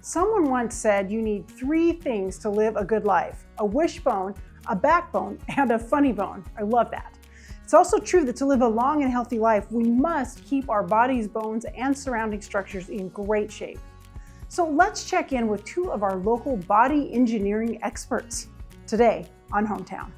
Someone once said you need 3 things to live a good life: a wishbone, a backbone, and a funny bone. I love that. It's also true that to live a long and healthy life, we must keep our body's bones and surrounding structures in great shape. So let's check in with 2 of our local body engineering experts today on Hometown.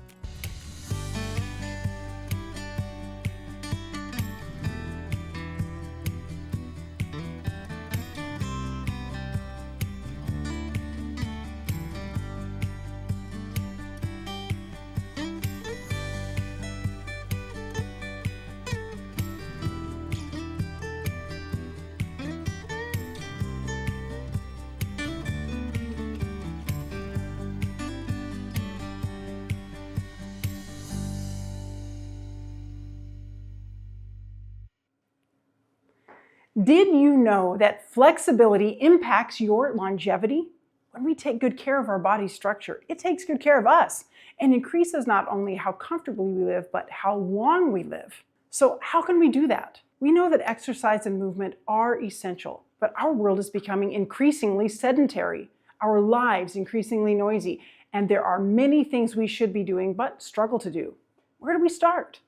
Did you know that flexibility impacts your longevity? When we take good care of our body structure, it takes good care of us and increases not only how comfortably we live, but how long we live. So how can we do that? We know that exercise and movement are essential, but our world is becoming increasingly sedentary, our lives increasingly noisy, and there are many things we should be doing but struggle to do. Where do we start?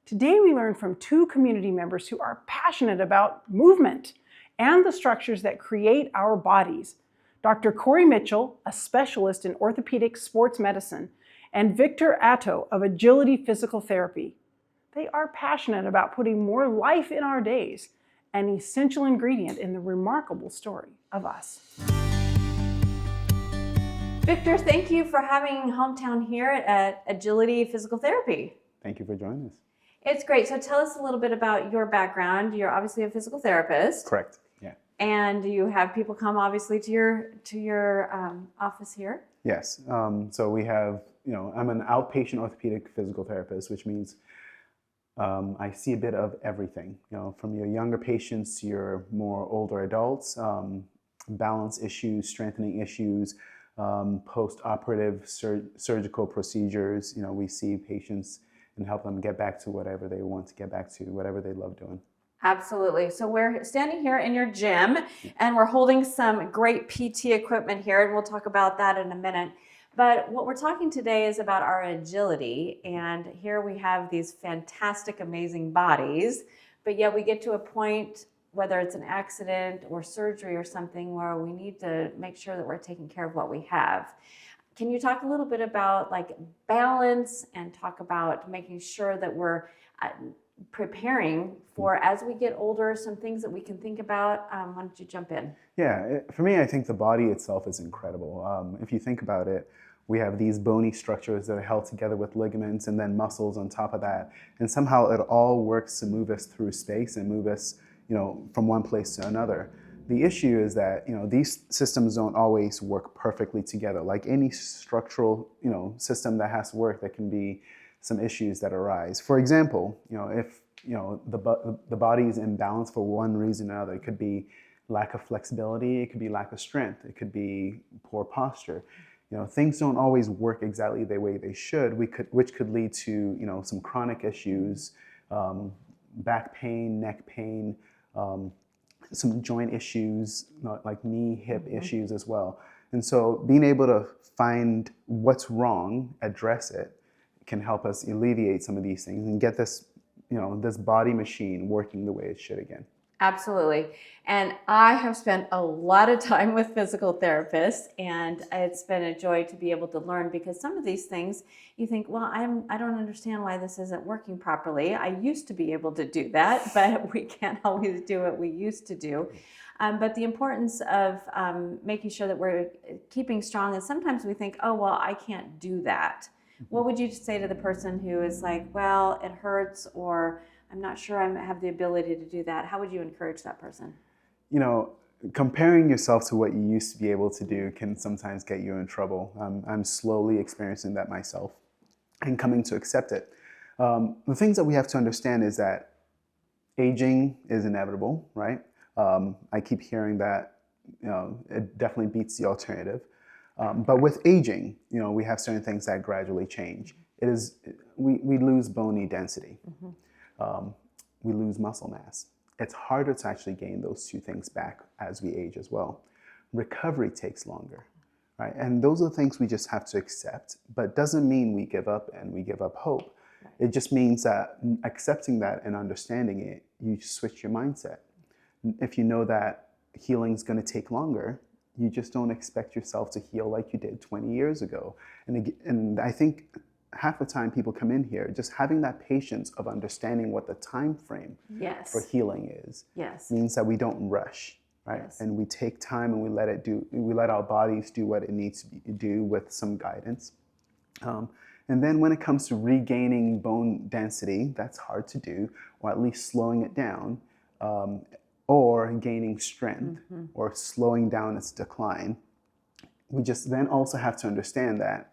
Today we learn from 2 community members who are passionate about movement and the structures that create our bodies. Dr. Cory Mitchell, a specialist in orthopedic sports medicine, and Victor Attoh of Agility Physical Therapy. They are passionate about putting more life in our days, an essential ingredient in the remarkable story of us. Victor, thank you for having Hometown here at Agility Physical Therapy. Thank you for joining us. It's great. So tell us a little bit about your background. You're obviously a physical therapist. Correct. Yeah. And you have people come obviously to your office here. Yes. So we have, I'm an outpatient orthopedic physical therapist, which means I see a bit of everything. From your younger patients to your more older adults, balance issues, strengthening issues, post-operative surgical procedures. We see patients and help them get back to whatever they want to get back to, whatever they love doing. Absolutely. So we're standing here in your gym and we're holding some great PT equipment here, and we'll talk about that in a minute. But what we're talking today is about our agility, and here we have these fantastic, amazing bodies, but yet we get to a point, whether it's an accident or surgery or something, where we need to make sure that we're taking care of what we have. Can you talk a little bit about balance and talk about making sure that we're preparing for, as we get older, some things that we can think about? Why don't you jump in? Yeah, for me, I think the body itself is incredible. If you think about it, we have these bony structures that are held together with ligaments and then muscles on top of that. And somehow it all works to move us through space and move us, from one place to another. The issue is that these systems don't always work perfectly together. Like any structural system that has to work, there can be some issues that arise. For example, if the body is imbalanced for one reason or another, it could be lack of flexibility, it could be lack of strength, it could be poor posture. Things don't always work exactly the way they should, which could lead to some chronic issues, back pain, neck pain. Some joint issues, like knee, hip issues as well. And so being able to find what's wrong, address it, can help us alleviate some of these things and get this, this body machine working the way it should again. Absolutely. And I have spent a lot of time with physical therapists, and it's been a joy to be able to learn, because some of these things you think, well, I don't understand why this isn't working properly. I used to be able to do that, but we can't always do what we used to do. But the importance of making sure that we're keeping strong, and sometimes we think, oh, well, I can't do that. What would you say to the person who is like, well, it hurts, or I'm not sure I have the ability to do that? How would you encourage that person? Comparing yourself to what you used to be able to do can sometimes get you in trouble. I'm slowly experiencing that myself and coming to accept it. The things that we have to understand is that aging is inevitable, right? I keep hearing that, it definitely beats the alternative. But with aging, we have certain things that gradually change. We lose bony density. Mm-hmm. We lose muscle mass. It's harder to actually gain those two things back as we age as well. recovery takes longer, right? And those are the things we just have to accept, but doesn't mean we give up and we give up hope. It just means that accepting that and understanding it, you switch your mindset. If you know that healing is going to take longer, you just don't expect yourself to heal like you did 20 years ago. And I think half the time people come in here, just having that patience of understanding what the time frame for healing is, means that we don't rush, right? And we take time and we let our bodies do what it needs to do with some guidance. And then when it comes to regaining bone density, that's hard to do, or at least slowing it down, or gaining strength, or slowing down its decline. We just then also have to understand that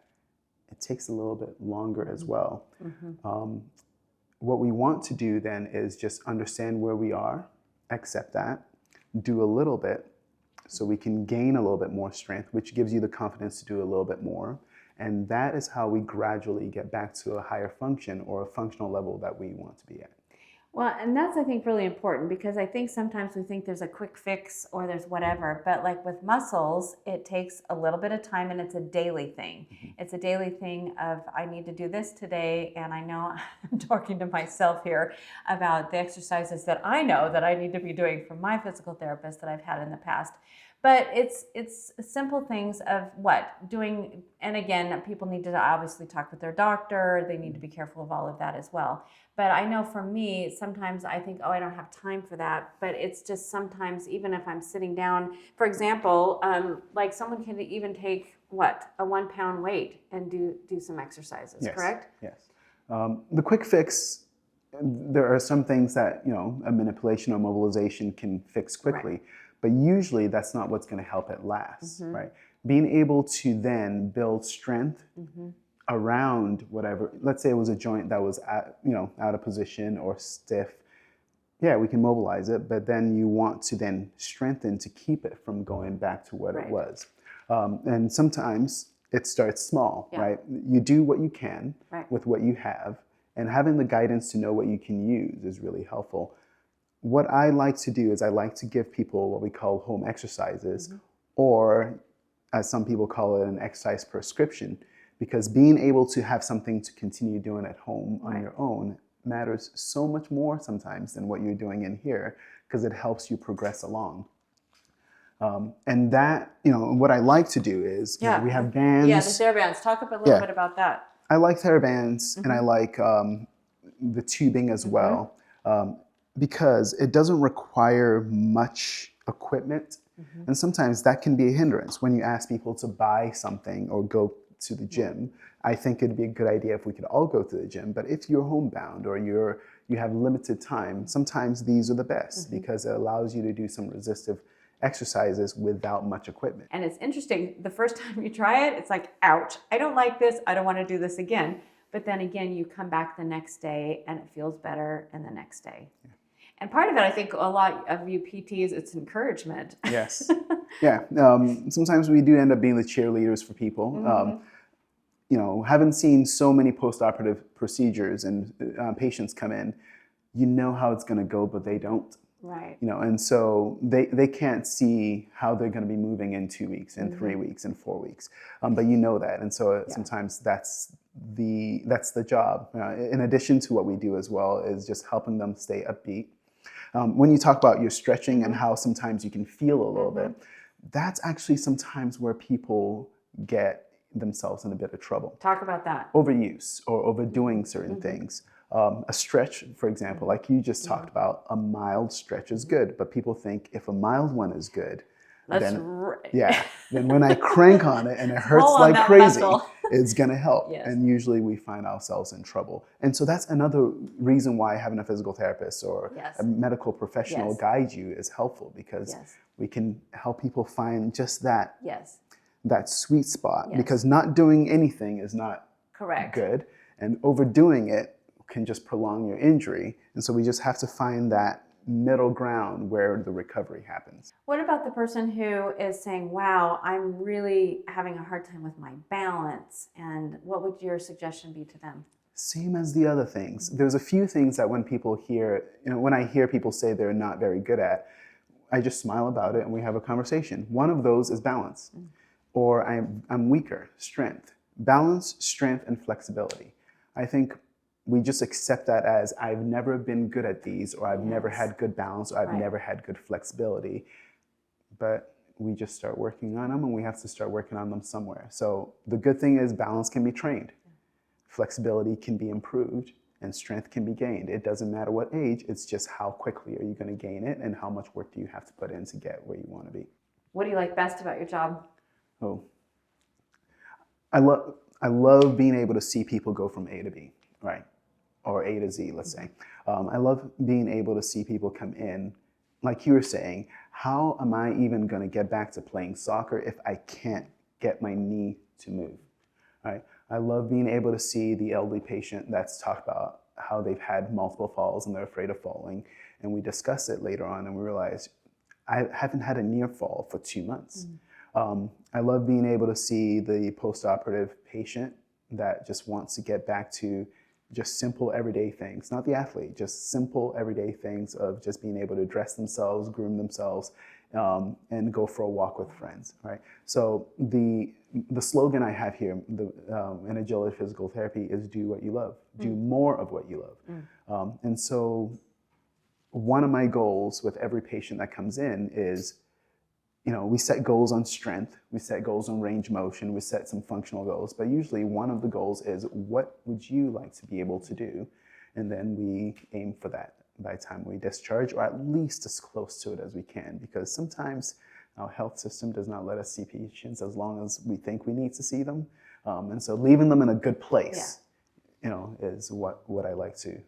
it takes a little bit longer as well. What we want to do then is just understand where we are, accept that, do a little bit so we can gain a little bit more strength, which gives you the confidence to do a little bit more. And that is how we gradually get back to a higher function or a functional level that we want to be at. Well, and that's, I think, really important, because I think sometimes we think there's a quick fix or there's whatever, but like with muscles, it takes a little bit of time, and it's a daily thing. It's a daily thing of, I need to do this today, and I know I'm talking to myself here about the exercises that I know that I need to be doing from my physical therapist that I've had in the past. But it's simple things of doing, and again, people need to obviously talk with their doctor. They need to be careful of all of that as well. But I know for me, sometimes I think, I don't have time for that. But it's just sometimes, even if I'm sitting down, for example, like someone can even take a 1 pound weight and do some exercises, correct? Yes. The quick fix, there are some things that, a manipulation or mobilization can fix quickly. Right. But usually that's not what's going to help it last, right? Being able to then build strength around whatever, let's say it was a joint that was out of position or stiff. Yeah, we can mobilize it, but then you want to then strengthen to keep it from going back to what it was. And sometimes it starts small, right? You do what you can with what you have, and having the guidance to know what you can use is really helpful. What I like to do is I like to give people what we call home exercises, or as some people call it, an exercise prescription, because being able to have something to continue doing at home on your own matters so much more sometimes than what you're doing in here, because it helps you progress along. And that, what I like to do is we have bands. Yeah, the TheraBands. Talk a little bit about that. I like TheraBands, and I like the tubing as well. Because it doesn't require much equipment. And sometimes that can be a hindrance when you ask people to buy something or go to the gym. I think it'd be a good idea if we could all go to the gym, but if you're homebound or you have limited time, sometimes these are the best because it allows you to do some resistive exercises without much equipment. And it's interesting, the first time you try it, it's like, ouch, I don't like this, I don't want to do this again. But then again, you come back the next day and it feels better, and the next day. And part of it, I think a lot of you PTs, it's encouragement. Yes. Yeah. Sometimes we do end up being the cheerleaders for people. Having seen so many postoperative procedures and patients come in, you know how it's going to go, but they don't. Right. And so they can't see how they're going to be moving in 2 weeks, in 3 weeks, in 4 weeks. But you know that. And so sometimes that's the job. In addition to what we do as well is just helping them stay upbeat. When you talk about your stretching and how sometimes you can feel a little bit, that's actually sometimes where people get themselves in a bit of trouble. Talk about that. Overuse or overdoing certain things. A stretch, for example, like you just talked about, a mild stretch is good, but people think if a mild one is good, then when I crank on it and it hurts like crazy, it's going to help. And usually we find ourselves in trouble. And so that's another reason why having a physical therapist or a medical professional guide you is helpful, because we can help people find just that sweet spot, because not doing anything is not good, and overdoing it can just prolong your injury. And so we just have to find that middle ground where the recovery happens. What about the person who is saying, wow, I'm really having a hard time with my balance? And what would your suggestion be to them? Same as the other things. There's a few things that when people hear, when I hear people say they're not very good at, I just smile about it and we have a conversation. One of those is balance, or I'm weaker, strength. Balance, strength, and flexibility. I think we just accept that as I've never been good at these, or I've never had good balance, or I've never had good flexibility. But we just start working on them, and we have to start working on them somewhere. So the good thing is balance can be trained, flexibility can be improved, and strength can be gained. It doesn't matter what age, it's just how quickly are you going to gain it and how much work do you have to put in to get where you want to be. What do you like best about your job? Oh, I love being able to see people go from A to B, right? Or A to Z, let's say. I love being able to see people come in, like you were saying, how am I even going to get back to playing soccer if I can't get my knee to move, right? I love being able to see the elderly patient that's talked about how they've had multiple falls and they're afraid of falling. And we discuss it later on and we realize I haven't had a near fall for 2 months. I love being able to see the post-operative patient that just wants to get back to just simple everyday things, not the athlete, just simple everyday things of just being able to dress themselves, groom themselves, and go for a walk with friends, right? So the slogan I have here in Agility Physical Therapy is do what you love, do more of what you love. And so one of my goals with every patient that comes in is, we set goals on strength, we set goals on range motion, we set some functional goals, but usually one of the goals is what would you like to be able to do? And then we aim for that by the time we discharge, or at least as close to it as we can, because sometimes our health system does not let us see patients as long as we think we need to see them. And so leaving them in a good place, is what I like to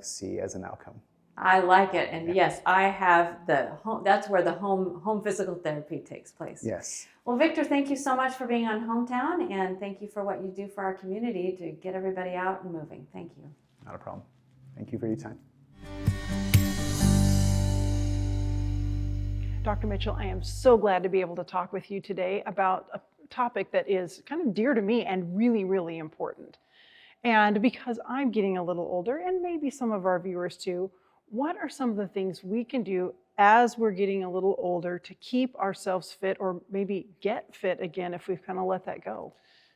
see as an outcome. I like it. And yes, I have the home, that's where the home physical therapy takes place. Yes. Well, Victor, thank you so much for being on Hometown, and thank you for what you do for our community to get everybody out and moving. Thank you. Not a problem. Thank you for your time. Dr. Mitchell, I am so glad to be able to talk with you today about a topic that is kind of dear to me and really, really important. And because I'm getting a little older, and maybe some of our viewers too, what are some of the things we can do as we're getting a little older to keep ourselves fit, or maybe get fit again if we've kind of let that go?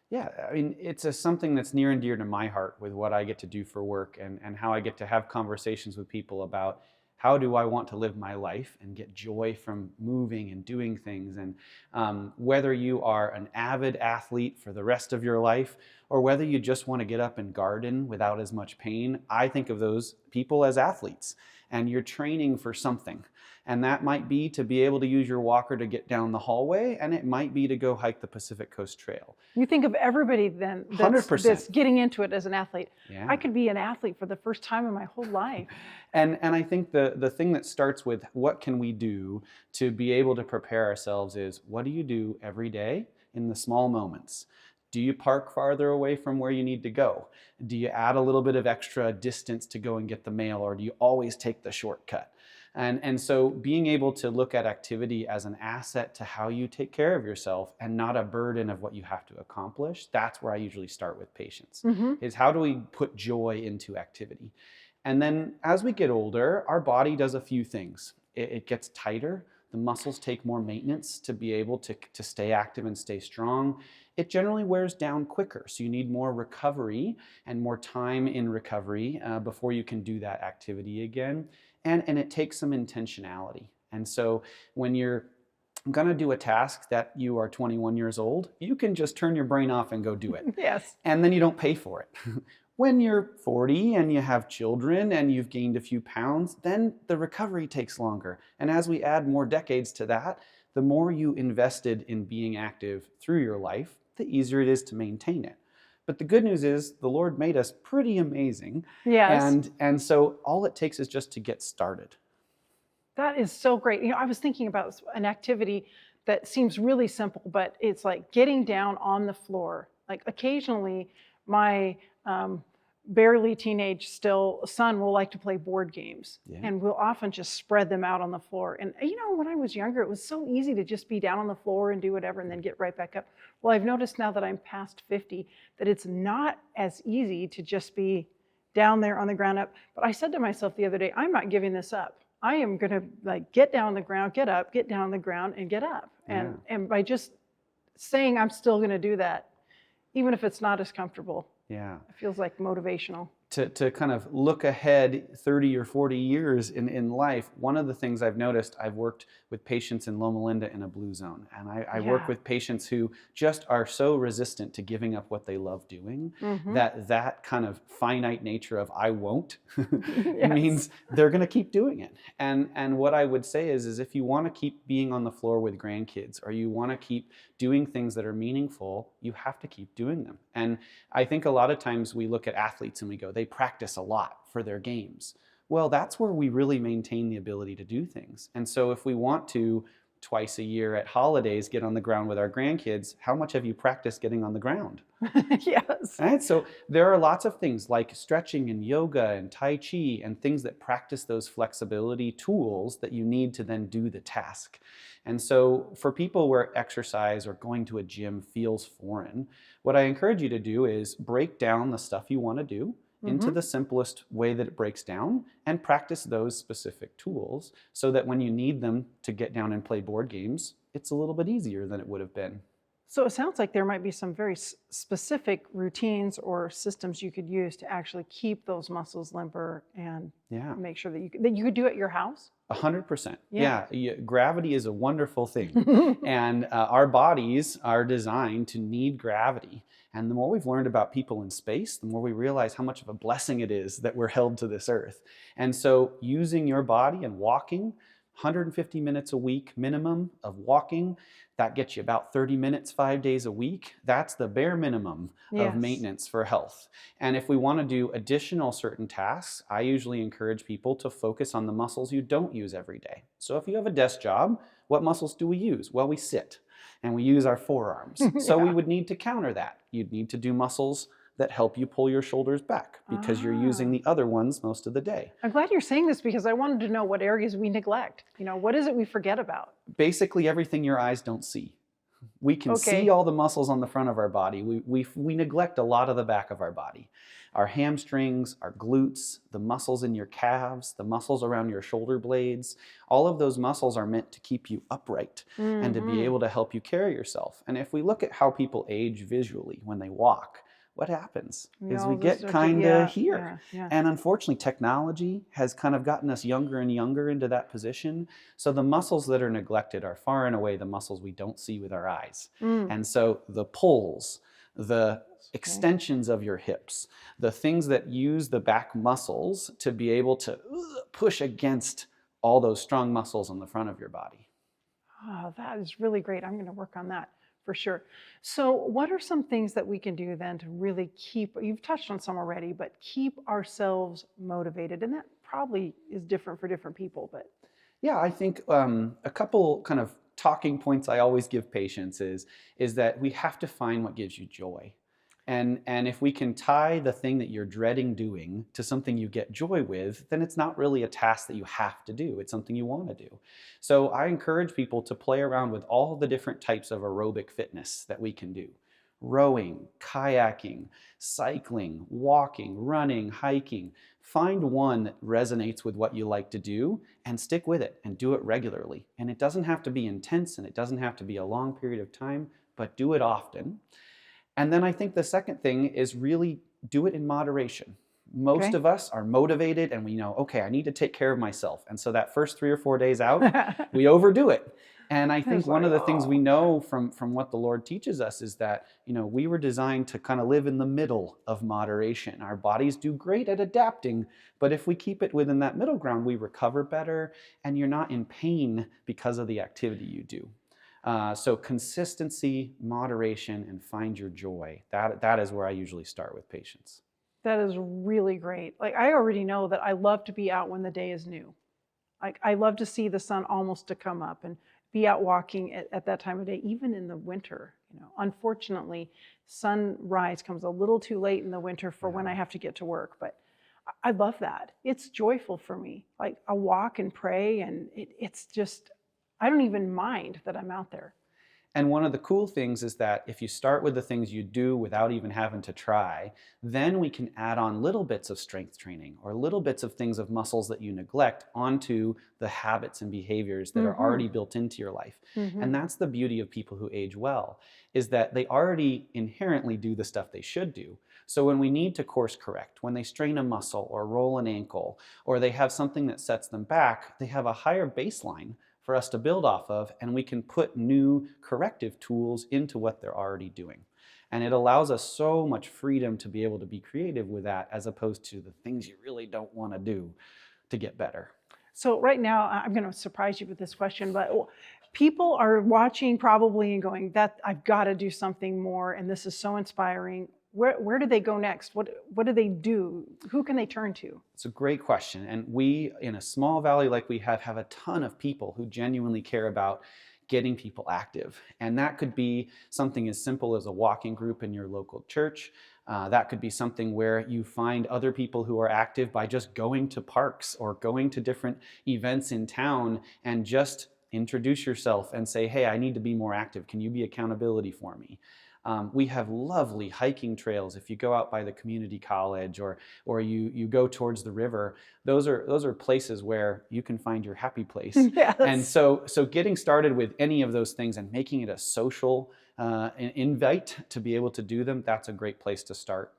Yeah, I mean, it's something that's near and dear to my heart with what I get to do for work and how I get to have conversations with people about how do I want to live my life and get joy from moving and doing things. And whether you are an avid athlete for the rest of your life, or whether you just want to get up and garden without as much pain, I think of those people as athletes. And you're training for something. And that might be to be able to use your walker to get down the hallway, and it might be to go hike the Pacific Coast Trail. You think of everybody then that's 100%. Getting into it as an athlete. Yeah. I could be an athlete for the first time in my whole life. And I think the thing that starts with what can we do to be able to prepare ourselves is, what do you do every day in the small moments? Do you park farther away from where you need to go? Do you add a little bit of extra distance to go and get the mail, or do you always take the shortcut? And so being able to look at activity as an asset to how you take care of yourself and not a burden of what you have to accomplish, that's where I usually start with patients, is how do we put joy into activity? And then as we get older, our body does a few things. It gets tighter. The muscles take more maintenance to be able to stay active and stay strong. It generally wears down quicker, so you need more recovery and more time in recovery before you can do that activity again. And it takes some intentionality. And so when you're going to do a task that you are 21 years old, you can just turn your brain off and go do it. Yes. And then you don't pay for it. When you're 40 and you have children and you've gained a few pounds, then the recovery takes longer. And as we add more decades to that, the more you invested in being active through your life, the easier it is to maintain it. But the good news is the Lord made us pretty amazing. Yes. And so all it takes is just to get started. That is so great. I was thinking about an activity that seems really simple, but it's like getting down on the floor. Like occasionally my barely teenage still son will like to play board games, and we'll often just spread them out on the floor. And when I was younger, it was so easy to just be down on the floor and do whatever and then get right back up. Well, I've noticed now that I'm past 50 that it's not as easy to just be down there on the ground up. But I said to myself the other day, I'm not giving this up. I am going to like get down on the ground, get up, get down on the ground and get up. And by just saying I'm still going to do that, even if it's not as comfortable, Yeah. it feels like motivational. To kind of look ahead 30 or 40 years in life, one of the things I've noticed, I've worked with patients in Loma Linda in a blue zone, and I work with patients who just are so resistant to giving up what they love doing, that kind of finite nature of I won't means they're going to keep doing it. And what I would say is if you want to keep being on the floor with grandkids, or you want to keep doing things that are meaningful, you have to keep doing them. And I think a lot of times we look at athletes and we go, they practice a lot for their games. Well, that's where we really maintain the ability to do things. And so if we want to, twice a year at holidays, get on the ground with our grandkids, how much have you practiced getting on the ground? Yes. Right? So there are lots of things like stretching and yoga and Tai Chi and things that practice those flexibility tools that you need to then do the task. And so for people where exercise or going to a gym feels foreign, what I encourage you to do is break down the stuff you want to do into the simplest way that it breaks down and practice those specific tools so that when you need them to get down and play board games, it's a little bit easier than it would have been. So it sounds like there might be some very specific routines or systems you could use to actually keep those muscles limber and make sure that you could do it at your house. 100%. Yeah. Gravity is a wonderful thing. And our bodies are designed to need gravity. And the more we've learned about people in space, the more we realize how much of a blessing it is that we're held to this earth. And so using your body and walking, 150 minutes a week minimum of walking, that gets you about 30 minutes 5 days a week. That's the bare minimum of maintenance for health. And if we want to do additional certain tasks, I usually encourage people to focus on the muscles you don't use every day. So if you have a desk job, what muscles do we use? Well, we sit and we use our forearms. So we would need to counter that. You'd need to do muscles that help you pull your shoulders back because you're using the other ones most of the day. I'm glad you're saying this because I wanted to know what areas we neglect. You know, what is it we forget about? Basically everything your eyes don't see. We can see all the muscles on the front of our body. We neglect a lot of the back of our body. Our hamstrings, our glutes, the muscles in your calves, the muscles around your shoulder blades, all of those muscles are meant to keep you upright and to be able to help you carry yourself. And if we look at how people age visually when they walk, what happens is we get kind of here. And unfortunately, technology has kind of gotten us younger and younger into that position. So the muscles that are neglected are far and away the muscles we don't see with our eyes. And so the pulls, the extensions of your hips, the things that use the back muscles to be able to push against all those strong muscles on the front of your body. Oh, that is really great. I'm going to work on that. For sure. So what are some things that we can do then to really keep, you've touched on some already, but keep ourselves motivated? And that probably is different for different people, but. Yeah, I think a couple kind of talking points I always give patients is that we have to find what gives you joy. And if we can tie the thing that you're dreading doing to something you get joy with, then it's not really a task that you have to do. It's something you want to do. So I encourage people to play around with all the different types of aerobic fitness that we can do. Rowing, kayaking, cycling, walking, running, hiking. Find one that resonates with what you like to do and stick with it and do it regularly. And it doesn't have to be intense and it doesn't have to be a long period of time, but do it often. And then I think the second thing is really do it in moderation. Most of us are motivated and we know, okay, I need to take care of myself. And so that first 3 or 4 days out, we overdo it. And I think one of the things we know from what the Lord teaches us is that, you know, we were designed to kind of live in the middle of moderation. Our bodies do great at adapting, but if we keep it within that middle ground, we recover better and you're not in pain because of the activity you do. So consistency, moderation, and find your joy. That is where I usually start with patients. That is really great. Like I already know that I love to be out when the day is new. Like I love to see the sun almost to come up and be out walking at that time of day, even in the winter. You know, unfortunately, sunrise comes a little too late in the winter for when I have to get to work. But I love that. It's joyful for me. Like I walk and pray, and it's just. I don't even mind that I'm out there. And one of the cool things is that if you start with the things you do without even having to try, then we can add on little bits of strength training or little bits of things of muscles that you neglect onto the habits and behaviors that are already built into your life. And that's the beauty of people who age well, is that they already inherently do the stuff they should do. So when we need to course correct, when they strain a muscle or roll an ankle, or they have something that sets them back, they have a higher baseline for us to build off of, and we can put new corrective tools into what they're already doing. And it allows us so much freedom to be able to be creative with that, as opposed to the things you really don't want to do to get better. So right now, I'm going to surprise you with this question, but people are watching probably and going, "That I've got to do something more, and this is so inspiring." Where do they go next? What do they do? Who can they turn to? It's a great question. And we, in a small valley like we have a ton of people who genuinely care about getting people active. And that could be something as simple as a walking group in your local church. That could be something where you find other people who are active by just going to parks or going to different events in town and just introduce yourself and say, "Hey, I need to be more active. Can you be accountability for me?" We have lovely hiking trails. If you go out by the community college or you go towards the river, those are places where you can find your happy place. Yes. And so getting started with any of those things and making it a social invite to be able to do them, that's a great place to start.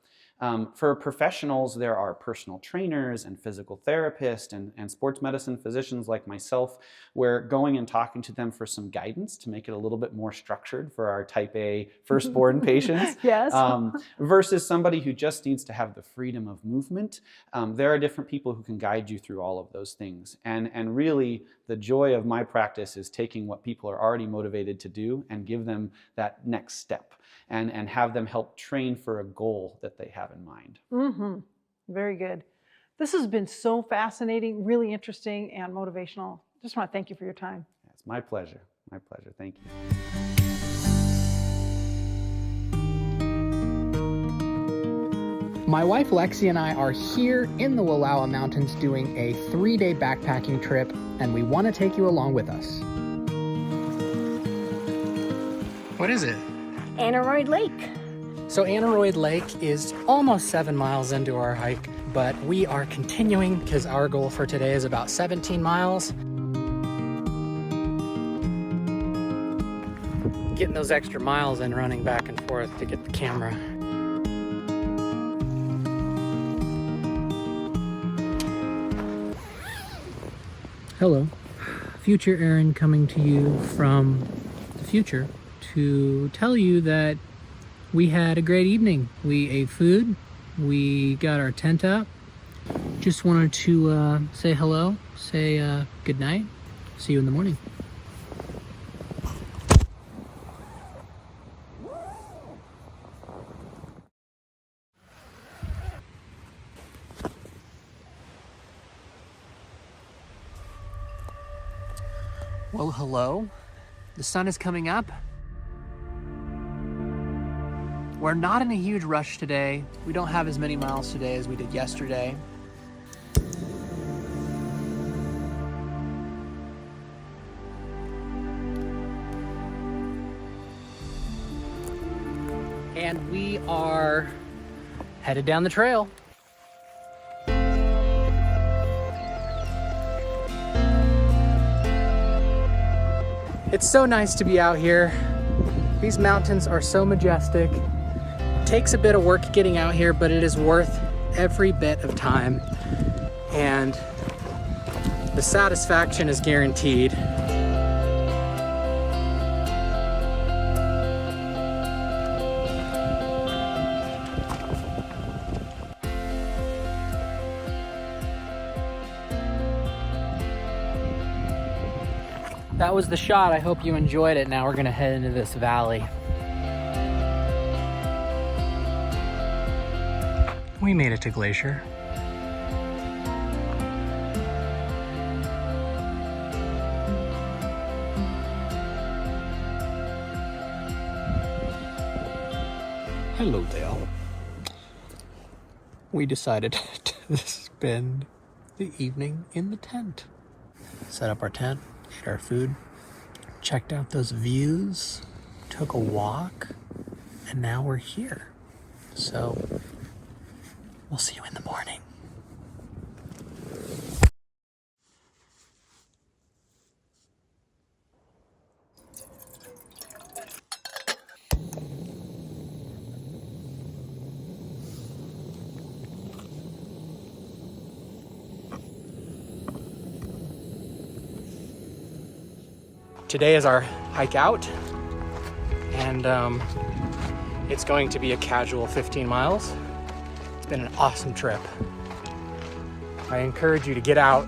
For professionals, there are personal trainers and physical therapists and sports medicine physicians like myself, where going and talking to them for some guidance to make it a little bit more structured for our type A firstborn patients. Yes. Versus somebody who just needs to have the freedom of movement. There are different people who can guide you through all of those things. And really, the joy of my practice is taking what people are already motivated to do and give them that next step. And have them help train for a goal that they have in mind. Very good. This has been so fascinating, really interesting, and motivational. Just want to thank you for your time. It's my pleasure. My pleasure. Thank you. My wife Lexi and I are here in the Wallowa Mountains doing a 3-day backpacking trip, and we want to take you along with us. What is it? Aneroid Lake. So Aneroid Lake is almost 7 miles into our hike, but we are continuing because our goal for today is about 17 miles. Getting those extra miles and running back and forth to get the camera. Hello, future Aaron coming to you from the future to tell you that we had a great evening. We ate food, we got our tent up. Just wanted to say hello, say good night. See you in the morning. Well, hello. The sun is coming up. We're not in a huge rush today. We don't have as many miles today as we did yesterday. And we are headed down the trail. It's so nice to be out here. These mountains are so majestic. It takes a bit of work getting out here, but it is worth every bit of time. And the satisfaction is guaranteed. That was the shot. I hope you enjoyed it. Now we're gonna head into this valley. We made it to Glacier. Hello there. We decided to spend the evening in the tent. Set up our tent, ate our food, checked out those views. took a walk, and now we're here. So we'll see you in the morning. Today is our hike out, and it's going to be a casual 15 miles. It's been an awesome trip. I encourage you to get out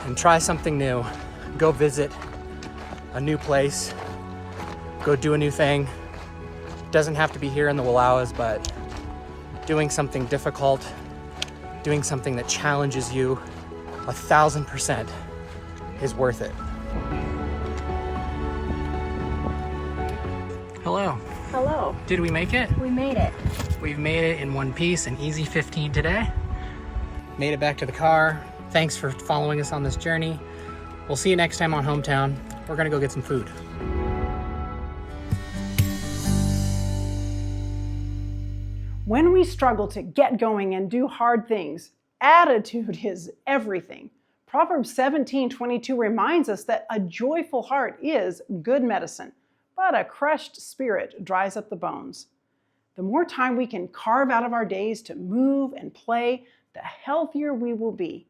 and try something new. Go visit a new place. Go do a new thing. Doesn't have to be here in the Wallowas, but doing something difficult, doing something that challenges you 1,000% is worth it. Hello. Hello. Did we make it? We made it. We've made it in one piece, an easy 15 today. Made it back to the car. Thanks for following us on this journey. We'll see you next time on Hometown. We're gonna go get some food. When we struggle to get going and do hard things, attitude is everything. Proverbs 17:22 reminds us that a joyful heart is good medicine, but a crushed spirit dries up the bones. The more time we can carve out of our days to move and play, the healthier we will be.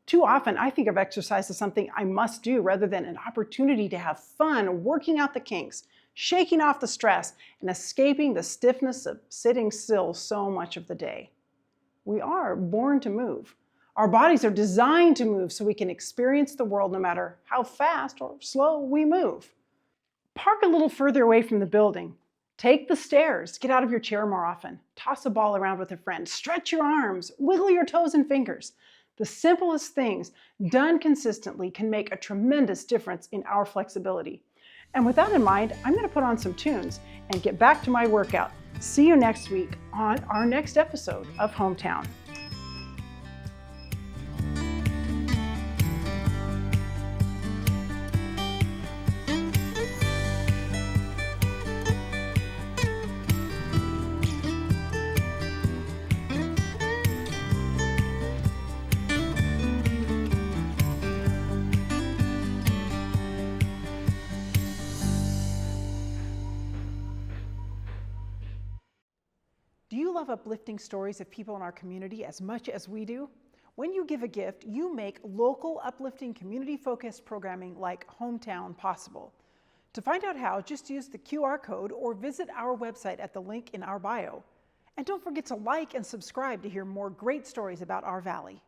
Too often, I think of exercise as something I must do rather than an opportunity to have fun working out the kinks, shaking off the stress, and escaping the stiffness of sitting still so much of the day. We are born to move. Our bodies are designed to move so we can experience the world no matter how fast or slow we move. Park a little further away from the building. Take the stairs. Get out of your chair more often. Toss a ball around with a friend. Stretch your arms. Wiggle your toes and fingers. The simplest things done consistently can make a tremendous difference in our flexibility. And with that in mind, I'm going to put on some tunes and get back to my workout. See you next week on our next episode of Hometown. Do you love uplifting stories of people in our community as much as we do? When you give a gift, you make local, uplifting, community-focused programming like Hometown possible. To find out how, just use the QR code or visit our website at the link in our bio. And don't forget to like and subscribe to hear more great stories about our valley.